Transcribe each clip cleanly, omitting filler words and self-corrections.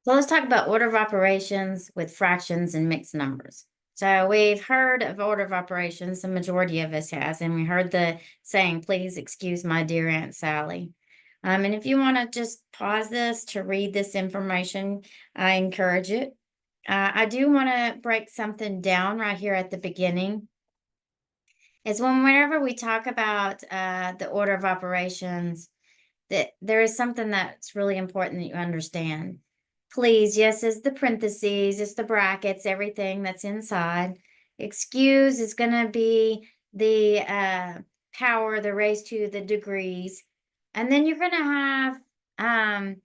So let's talk about order of operations with fractions and mixed numbers. So we've heard of order of operations, the majority of us has, and we heard the saying, please excuse my dear Aunt Sally. And if you want to just pause this to read this information, I encourage it. I do want to break something down right here at the beginning. Is whenever we talk about the order of operations, that there is something that's really important that you understand. Please, yes, is the parentheses, it's the brackets, everything that's inside. Excuse is going to be the power, the raised to the degrees. And then you're going to have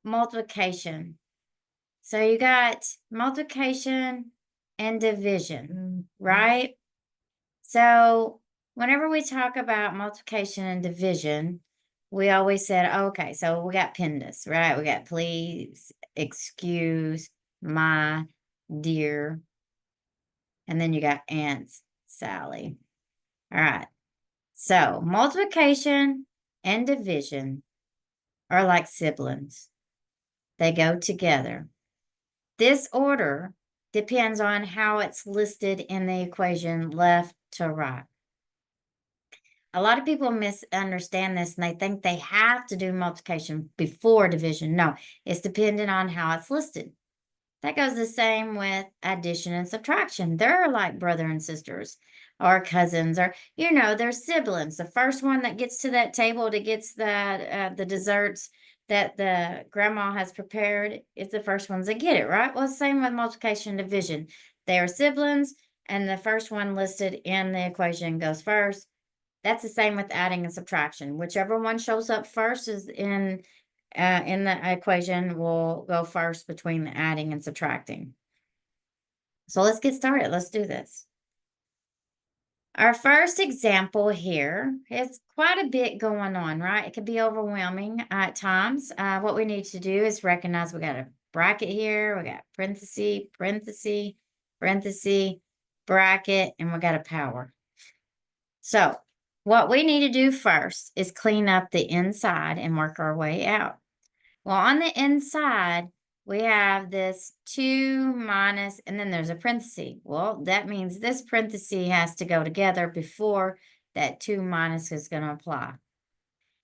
multiplication. So you got multiplication and division, right? So whenever we talk about multiplication and division, we always said, okay, so we got PEMDAS, right? We got please excuse my dear, and then you got Aunt Sally. All right. So multiplication and division are like siblings. They go together. This order depends on how it's listed in the equation left to right. A lot of people misunderstand this and they think they have to do multiplication before division. No, it's dependent on how it's listed. That goes the same with addition and subtraction. They're like brother and sisters or cousins or, they're siblings. The first one that gets to that table that gets the desserts that the grandma has prepared is the first ones that get it, right? Well, same with multiplication and division. They are siblings, and the first one listed in the equation goes first. That's the same with adding and subtraction. Whichever one shows up first is in the equation will go first between the adding and subtracting. So let's get started. Let's do this. Our first example here is quite a bit going on, right? It could be overwhelming at times. What we need to do is recognize we got a bracket here, we got parenthesis, parenthesis, parenthesis, bracket, and we got a power. So what we need to do first is clean up the inside and work our way out. Well, on the inside, we have this 2 minus, and then there's a parenthesis. Well, that means this parenthesis has to go together before that 2 minus is going to apply.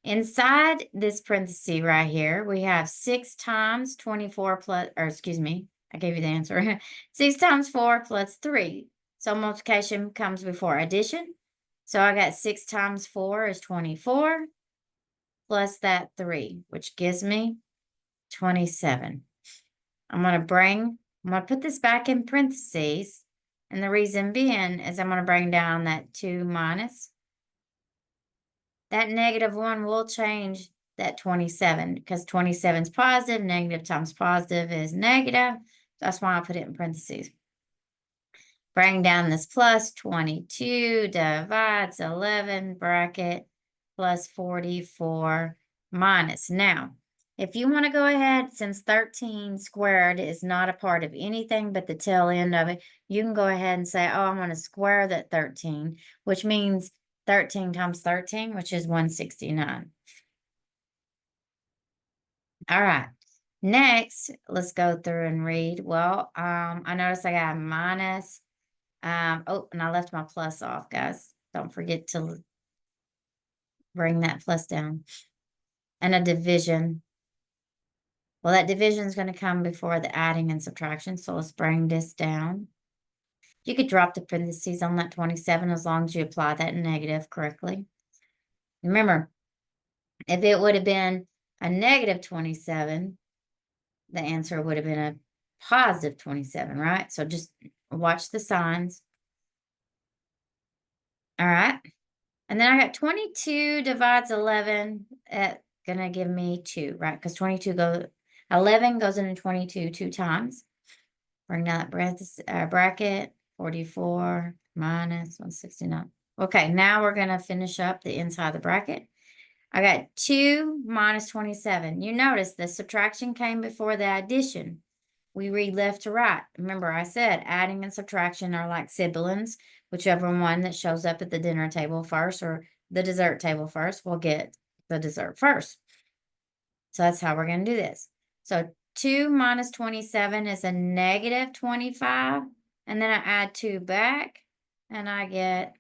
Inside this parenthesis right here, we have 6 times 24 plus, or excuse me, I gave you the answer. 6 times 4 plus 3. So multiplication comes before addition. So I got 6 times 4 is 24 plus that 3, which gives me 27. I'm going to put this back in parentheses. And the reason being is I'm going to bring down that 2 minus. That -1 will change that 27 because 27 is positive. Negative times positive is negative. That's why I put it in parentheses. Bring down this plus 22 divides 11 bracket plus 44 minus. Now, if you want to go ahead, since 13 squared is not a part of anything but the tail end of it, you can go ahead and say, oh, I'm going to square that 13, which means 13 times 13, which is 169. All right. Next, let's go through and read. Well, I noticed I got a minus. Oh, and I left my plus off, guys. Don't forget to bring that plus down. And a division. Well, that division is going to come before the adding and subtraction. So let's bring this down. You could drop the parentheses on that 27 as long as you apply that negative correctly. Remember, if it would have been a negative 27, the answer would have been a positive 27, right? So just watch the signs. All right. And then I got 22 divides 11. It's going to give me 2, right? Because 11 goes into 22 2 times. Bring down that bracket, 44 minus 169. Okay, now we're going to finish up the inside of the bracket. I got 2 minus 27. You notice the subtraction came before the addition. We read left to right. Remember, I said adding and subtraction are like siblings. Whichever one that shows up at the dinner table first or the dessert table first will get the dessert first. So that's how we're going to do this. So 2 minus 27 is a negative 25. And then I add 2 back and I get,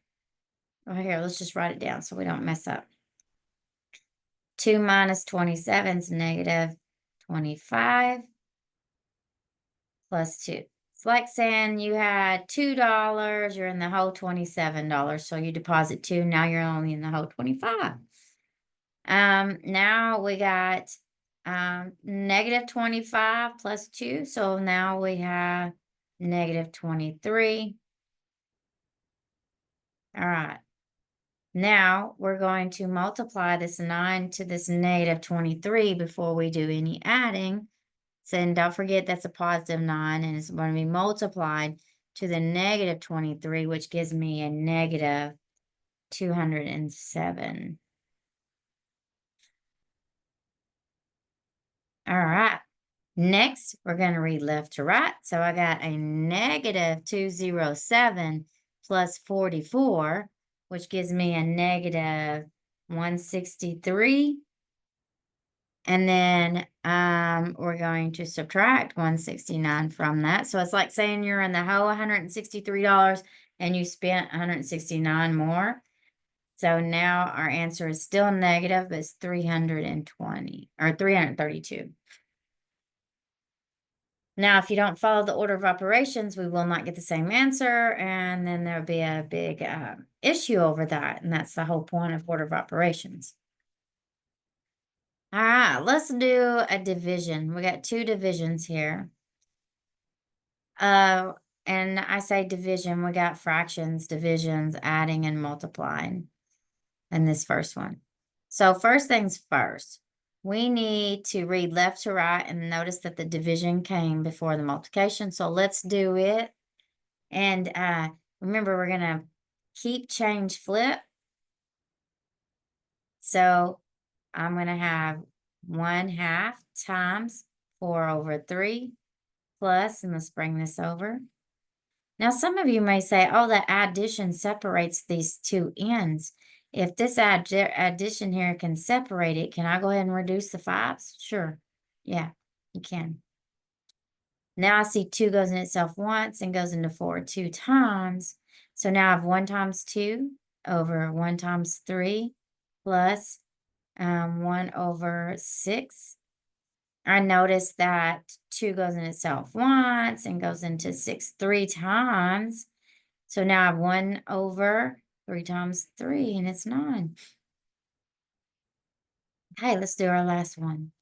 oh, here, let's just write it down so we don't mess up. 2 minus 27 is negative 25 plus 2. It's like saying you had $2, you're in the hole $27. So you deposit 2, now you're only in the hole 25. Now we got negative 25 plus 2. So now we have negative 23. All right. Now we're going to multiply this 9 to this negative 23 before we do any adding. So and don't forget that's a positive 9 and it's going to be multiplied to the negative 23, which gives me a negative 207. All right. Next, we're going to read left to right. So I got a negative 207 plus 44, which gives me a negative 163. And then we're going to subtract 169 from that. So it's like saying you're in the hole $163 and you spent 169 more. So now our answer is still negative, but it's 320 or 332. Now, if you don't follow the order of operations, we will not get the same answer, and then there'll be a big issue over that, and that's the whole point of order of operations. All right, let's do a division. We got 2 divisions here. And I say division, we got fractions, divisions, adding and multiplying in this first one. So first things first, we need to read left to right and notice that the division came before the multiplication. So let's do it. And remember, we're going to keep, change, flip. So I'm going to have 1/2 times 4 over 3 plus, and let's bring this over. Now, some of you may say, oh, the addition separates these two ends. If this addition here can separate it, can I go ahead and reduce the 5s? Sure. Yeah, you can. Now I see 2 goes in itself once and goes into 4 2 times. So now I have 1 times 2 over 1 times 3 plus 1 over 6. I notice that 2 goes in itself once and goes into 6 3 times. So now I have 1 over 3 times 3, and it's 9. Okay, let's do our last one.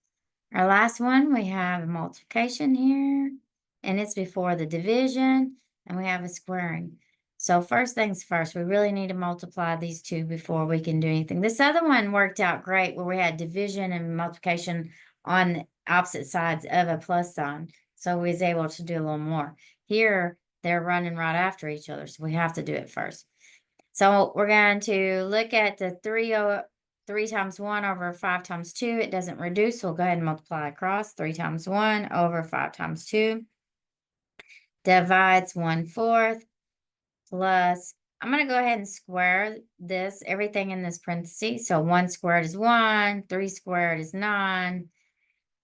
Our last one, we have a multiplication here, and it's before the division, and we have a squaring. So first things first, we really need to multiply these 2 before we can do anything. This other one worked out great where we had division and multiplication on the opposite sides of a plus sign. So we was able to do a little more. Here, they're running right after each other, so we have to do it first. So we're going to look at the 3 times 1 over 5 times 2. It doesn't reduce, so we'll go ahead and multiply across. 3 times 1 over 5 times 2 divides 1/4 plus, I'm going to go ahead and square this, everything in this parentheses. So 1 squared is 1, 3 squared is 9.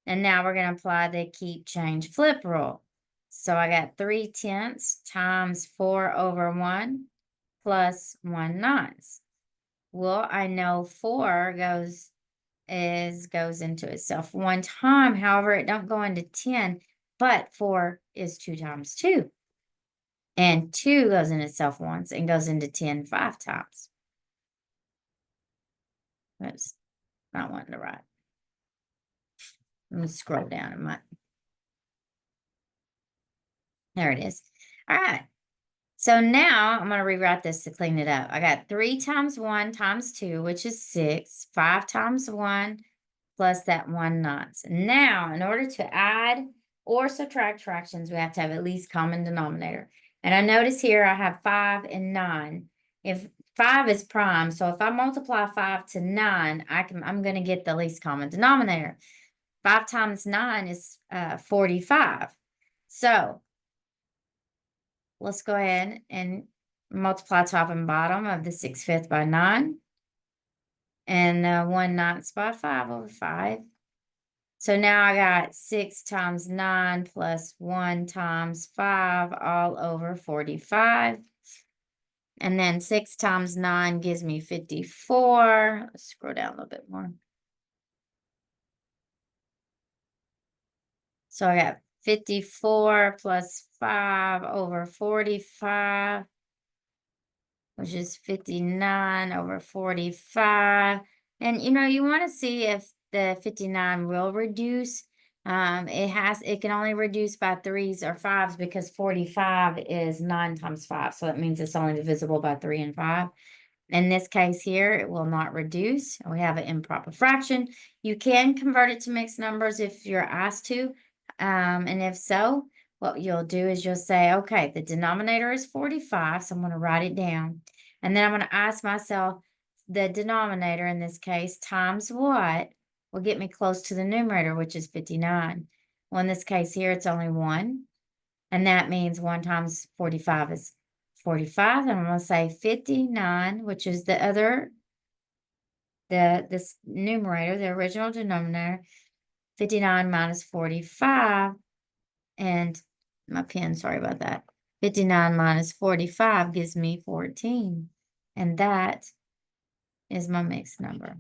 And now we're going to apply the keep, change, flip rule. So I got 3/10 times 4 over 1 plus 1/9. Well, I know 4 goes into itself 1 time. However, it don't go into 10, but 4 is 2 times 2. And 2 goes in itself once and goes into 10 5 times. Oops, not wanting to write. Let me scroll down a minute. There it is. All right. So now I'm going to rewrite this to clean it up. I got 3 times 1 times 2, which is 6. 5 times 1 plus that 1/9. Now, in order to add or subtract fractions, we have to have at least common denominator. And I notice here I have 5 and 9. If 5 is prime, so if I multiply 5 to 9, I'm going to get the least common denominator. 5 times 9 is 45. So let's go ahead and multiply top and bottom of the 6/5 by 9. And 1/9 by 5 over 5. So now I got 6 times 9 plus 1 times 5 all over 45. And then 6 times 9 gives me 54. Let's scroll down a little bit more. So I got 54 plus 5 over 45, which is 59 over 45. And you want to see if the 59 will reduce. It can only reduce by 3s or 5s because 45 is 9 times 5. So that means it's only divisible by 3 and 5. In this case here, it will not reduce. We have an improper fraction. You can convert it to mixed numbers if you're asked to. And if so, what you'll do is you'll say, okay, the denominator is 45, so I'm going to write it down. And then I'm going to ask myself, the denominator in this case times what will get me close to the numerator, which is 59. Well, in this case here, it's only 1. And that means 1 times 45 is 45. And I'm going to say 59, which is this numerator, the original denominator, 59 minus 45. And my pen, sorry about that. 59 minus 45 gives me 14. And that is my mixed number.